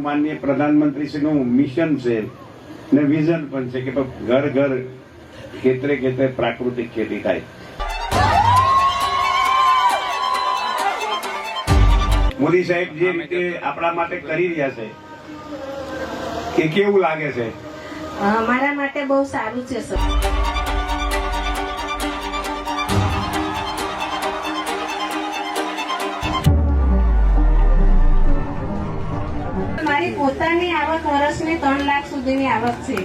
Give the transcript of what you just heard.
માનનીય પ્રધાનમંત્રીશ્રીનું મિશન છે ને વિઝન પણ છે કે ઘર ઘર ખેતરે ખેતરે પ્રાકૃતિક ખેતી થાય. મોદી સાહેબ જે રીતે આપણા માટે કરી રહ્યા છે કે કેવું લાગે છે? મારા માટે બહુ સારું છે સર. મારી પોતાની આવક વર્ષની 3 લાખ સુધીની આવક છે.